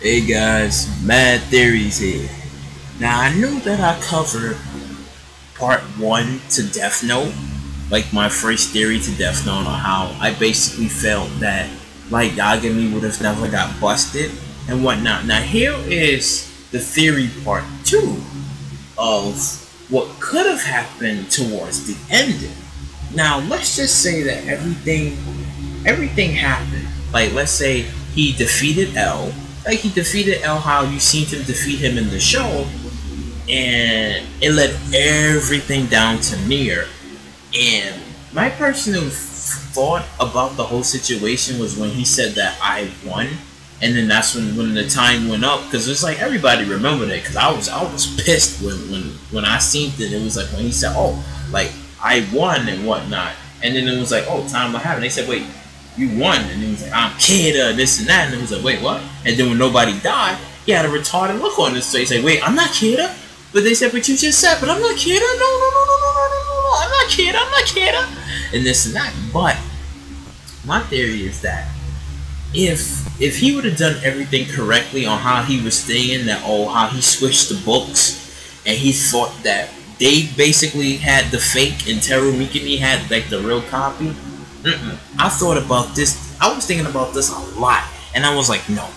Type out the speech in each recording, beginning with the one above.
Hey guys, Mad Theories here. Now I knew that I covered part 1 to Death Note, like my first theory to Death Note, on how I basically felt that Light Yagami would have never got busted and whatnot. Now here is the theory part 2 of what could have happened towards the ending. Now let's just say that everything happened. Like let's say he defeated L. Like he defeated L how you seen him defeat him in the show, and it led everything down to Nier. And my personal thought about the whole situation was when he said that I won, and then that's when the time went up, because it's like everybody remembered it, because I was pissed when I seen it. It was like when he said, oh, like I won and whatnot, and then it was like, oh, time what happened? They said, wait, you won, and he was like, I'm Kida, this and that, and it was like, wait, what? And then when nobody died, he had a retarded look on his face, like, wait, I'm not Kida. But they said, but you just said, but I'm not Kida. No, I'm not Kida. And this and that. But my theory is that if he would have done everything correctly on how he was staying, that how he switched the books, and he thought that they basically had the fake and Teru Mikami had like the real copy. I thought about this. I was thinking about this a lot, and I was like, no,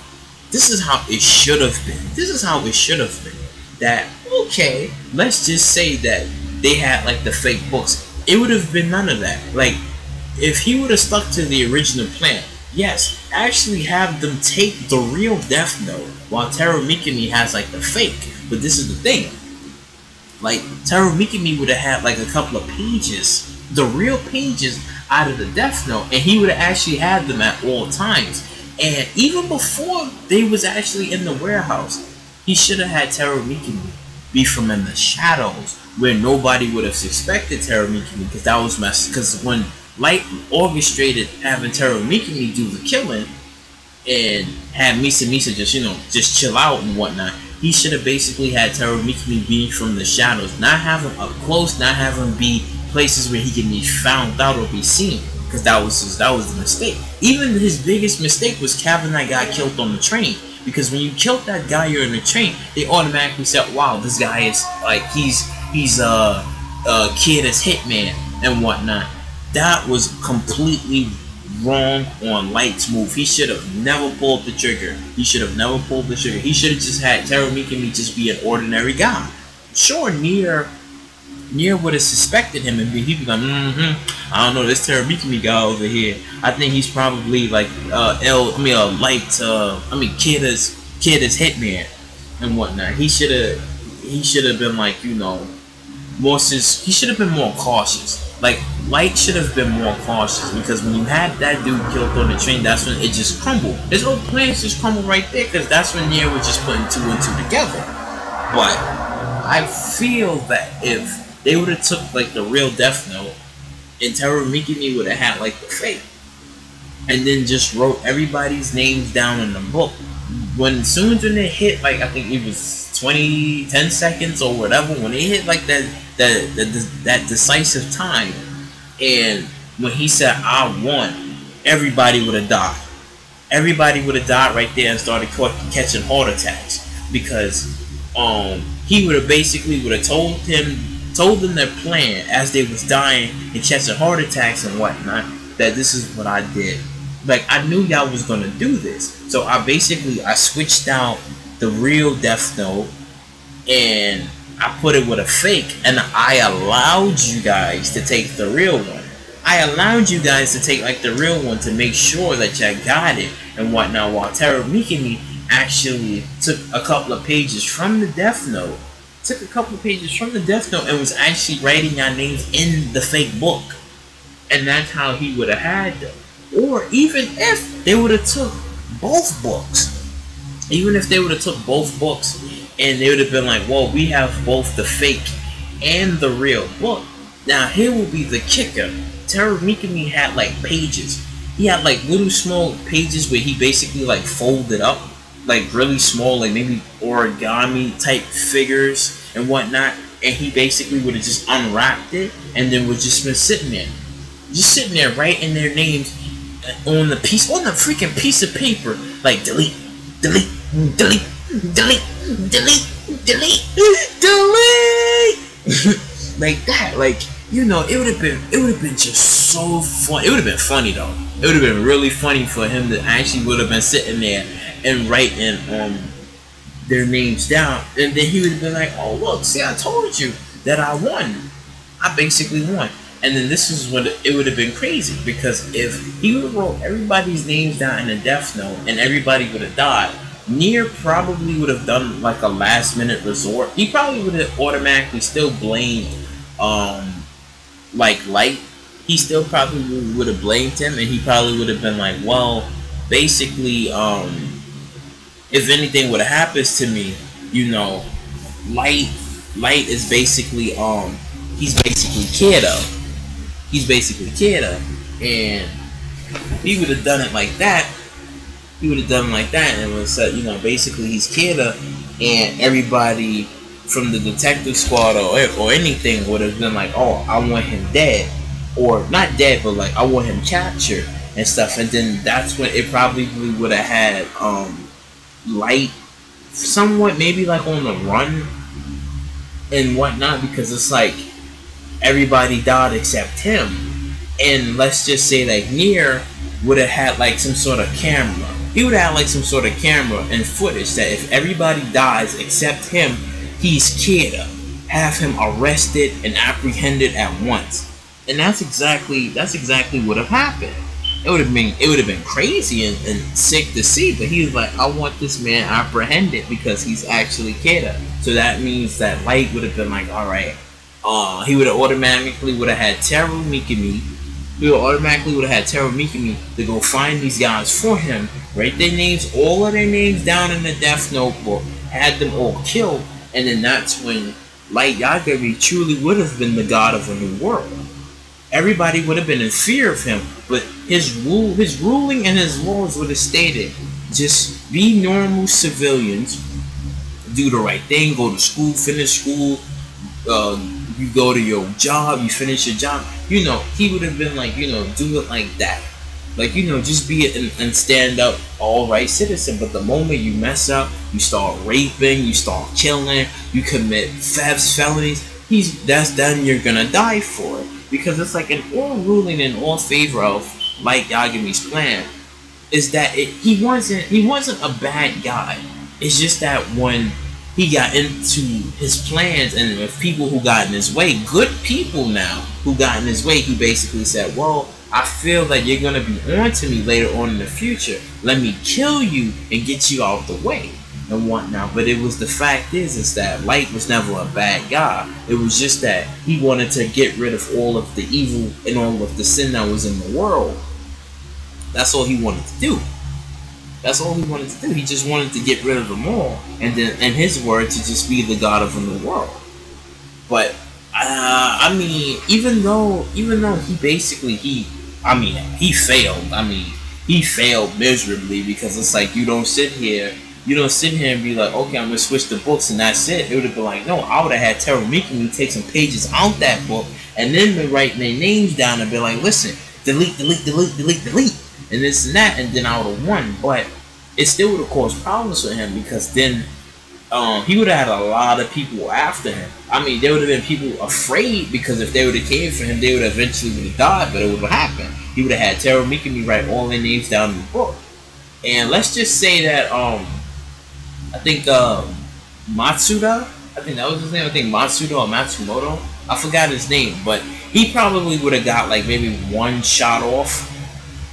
this is how it should have been. This is how it should have been. That, okay, let's just say that they had like the fake books. It would have been none of that. Like, if he would have stuck to the original plan, yes, actually have them take the real Death Note while Teru Mikami has like the fake. But this is the thing. Like, Teru Mikami would have had like a couple of pages, the real pages out of the Death Note, and he would have actually had them at all times. And even before they was actually in the warehouse, he should have had Teru Mikami be from in the shadows, where nobody would have suspected Teru Mikami, because that was messed. Because when Light orchestrated having Teru Mikami do the killing and had Misa just chill out and whatnot, he should have basically had Teru Mikami be from the shadows, not have him up close, not have him be places where he can be found out or be seen, because that was the mistake. Even his biggest mistake was Kevin that got killed on the train, because when you killed that guy you're in the train, they automatically said, wow, this guy is like he's a kid as Hitman and whatnot. That was completely wrong on Light's move. He should have never pulled the trigger. He should have just had Teru Mikami just be an ordinary guy. Sure, Nier would have suspected him, and he'd be like, I don't know, this Teru Mikami guy over here, I think he's probably like Kida's Hitman and whatnot. He should have been like, he should have been more cautious. Like, Light should have been more cautious, because when you had that dude killed on the train, that's when it just crumbled. His whole plans just crumbled right there, because that's when Nier was just putting two and two together. But I feel that if they would have took like the real Death Note, and Teru Mikami would have had like the fake, and then just wrote everybody's names down in the book, when soon as they hit, like, I think it was 10 seconds or whatever, when they hit like that decisive time, and when he said I won, everybody would have died. Everybody would have died right there and started catching heart attacks, because he would have told them their plan as they was dying and catching heart attacks and whatnot, that this is what I did. Like, I knew y'all was gonna do this, so I switched out the real Death Note and I put it with a fake, and I allowed you guys to take the real one. I allowed you guys to take like the real one to make sure that y'all got it and whatnot, while Teru Mikami actually took a couple of pages from the Death Note, and was actually writing your names in the fake book. And that's how he would have had them. Or even if they would have took both books. And they would have been like, well, we have both the fake and the real book. Now here will be the kicker. Teru Mikami had like pages. He had like little small pages where he basically like folded up, like really small, like maybe origami type figures and whatnot, and he basically would have just unwrapped it and then would just been sitting there writing their names on the freaking piece of paper, like delete, delete, delete, delete, delete, delete, delete. Like that, like, you know, it would have been just so fun. It would have been funny though. It would have been really funny for him to actually would have been sitting there and writing their names down, and then he would have been like, "Oh look, see, I told you that I won. I basically won." And then this is what it would have been crazy, because if he would have wrote everybody's names down in a death note and everybody would have died, Nier probably would have done like a last minute resort. He probably would have automatically still blamed like Light. He still probably would have blamed him, and he probably would have been like, well, basically, if anything would have happened to me, you know, Light is basically he's basically Kiddo. He's basically Kiddo, and he would have done it like that. He would have done it like that, and was said, you know, basically he's Kiddo, and everybody from the detective squad or anything would have been like, oh, I want him dead, or not dead, but like I want him captured and stuff. And then that's when it probably would have had Light somewhat maybe like on the run and whatnot, because it's like everybody died except him. And let's just say like Nier would have had like some sort of camera. He would have had like some sort of camera and footage that if everybody dies except him, he's Kiddo. Have him arrested and apprehended at once. And that's exactly what have happened. It would have been crazy and sick to see, but he was like, I want this man apprehended because he's actually Kiddo. So that means that Light would have been like, alright, he would have automatically would have had Teru Mikami. He would automatically would have had Teru Mikami to go find these guys for him, write their names, all of their names down in the death notebook, had them all killed, and then that's when Light Yagami truly would have been the god of a new world. Everybody would have been in fear of him, but his ruling and his laws would have stated, just be normal civilians, do the right thing, go to school, finish school, you go to your job, you finish your job. You know, he would have been like, you know, do it like that. Like, you know, just be and stand up, all-right citizen. But the moment you mess up, you start raping, you start killing, you commit thefts, felonies, that's then you're gonna die for it. Because it's like an all ruling in all favor of Light Yagami's plan is that he wasn't a bad guy. It's just that when he got into his plans and with people who got in his way, good people now who got in his way, he basically said, well, I feel that you're going to be on to me later on in the future. Let me kill you and get you out the way and whatnot. But it was the fact is that Light was never a bad guy. It was just that he wanted to get rid of all of the evil and all of the sin that was in the world. That's all he wanted to do. That's all he wanted to do. He just wanted to get rid of them all, and then, in his word, to just be the god of a new world. But I mean, even though he basically he failed. I mean, he failed miserably, because it's like you don't sit here and be like, okay, I'm gonna switch the books and that's it. It would have been like, no, I would have had Teru Mikami take some pages out that book and then been writing their names down and be like, listen, delete, delete, delete, delete, delete, and this and that, and then I would have won. But it still would have caused problems for him, because then he would have had a lot of people after him. I mean, there would have been people afraid, because if they would have came for him, they would have eventually died, but it would have happened. He would have had Teru Mikami write all their names down in the book. And let's just say that I think Matsuda, I think that was his name. I think Matsuda or Matsumoto, I forgot his name, but he probably would have got like maybe one shot off.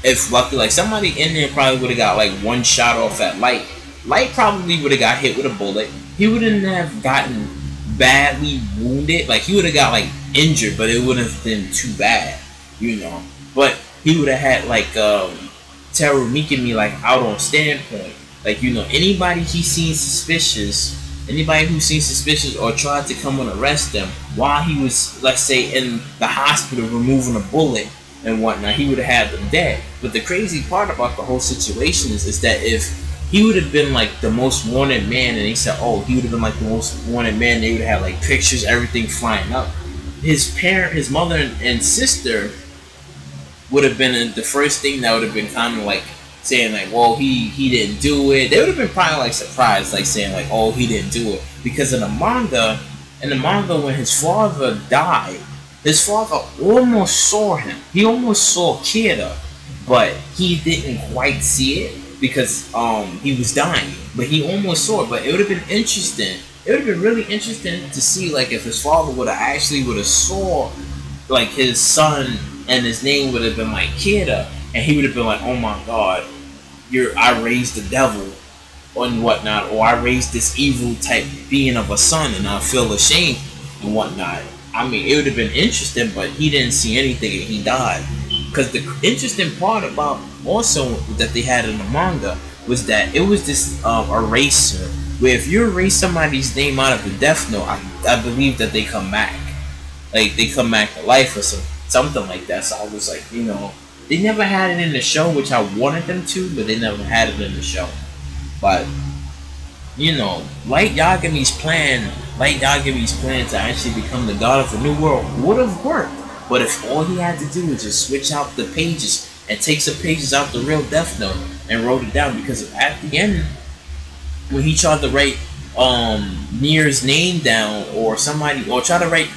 If lucky, like somebody in there probably would have got like one shot off at Light. Light probably would have got hit with a bullet. He wouldn't have gotten badly wounded. Like he would have got like injured, but it wouldn't have been too bad, you know. But he would have had like Teru Mikami like out on standpoint. Like, you know, anybody he seen suspicious, anybody who seen suspicious or tried to come and arrest them while he was, let's say, in the hospital removing a bullet and whatnot, he would have had them dead. But the crazy part about the whole situation is that if he would have been like the most wanted man, and he said, oh, he would have been like the most wanted man, they would have had like pictures, everything flying up. His mother and sister would have been the first thing that would have been kind of like saying like, well, he didn't do it. They would have been probably like surprised, like saying like, oh, he didn't do it, because in the manga, when his father died, his father almost saw him. He almost saw Kira, but he didn't quite see it because he was dying. But he almost saw it. But it would have been interesting. It would have been really interesting to see like if his father would have saw like his son, and his name would have been like Kira, and he would have been like, oh my god, I raised the devil and whatnot, or I raised this evil type being of a son, and I feel ashamed and whatnot. I mean, it would have been interesting, but he didn't see anything and he died. Because the interesting part about also that they had in the manga was that it was this eraser, where if you erase somebody's name out of the Death Note, I believe that they come back. Like, they come back to life or something like that. So I was like, you know, they never had it in the show, which I wanted them to, but they never had it in the show. But, you know, Light Yagami's plan to actually become the god of the new world would have worked. But if all he had to do was just switch out the pages and take some pages out the real Death Note and wrote it down, because at the end, when he tried to write Nier's name down, or try to write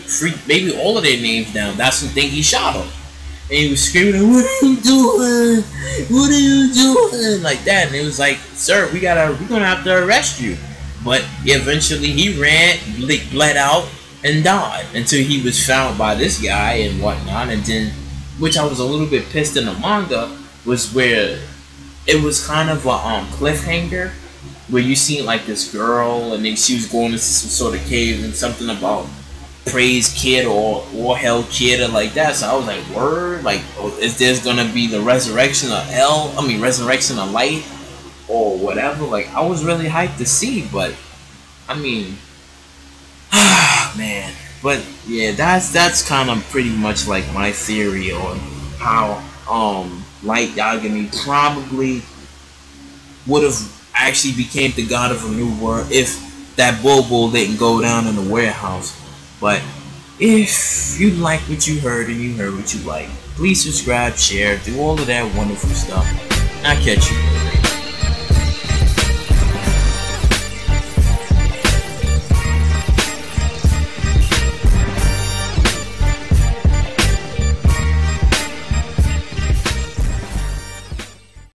maybe all of their names down, that's the thing, he shot him. And he was screaming, what are you doing? What are you doing? Like that. And it was like, sir, we're gonna have to arrest you. But eventually he ran, bled out, and died until he was found by this guy and whatnot. And then, which I was a little bit pissed in the manga, was where it was kind of a cliffhanger, where you seen like this girl, and then she was going into some sort of cave, and something about praise Kid or hell Kid or like that. So I was like, word, like, is there's gonna be the resurrection of resurrection of Light or whatever? Like, I was really hyped to see, but I mean, man. But yeah, that's kind of pretty much like my theory on how Light Yagami probably would have actually became the god of a new world if that Bobo didn't go down in the warehouse. But if you like what you heard and you heard what you like, please subscribe, share, do all of that wonderful stuff. I'll catch you.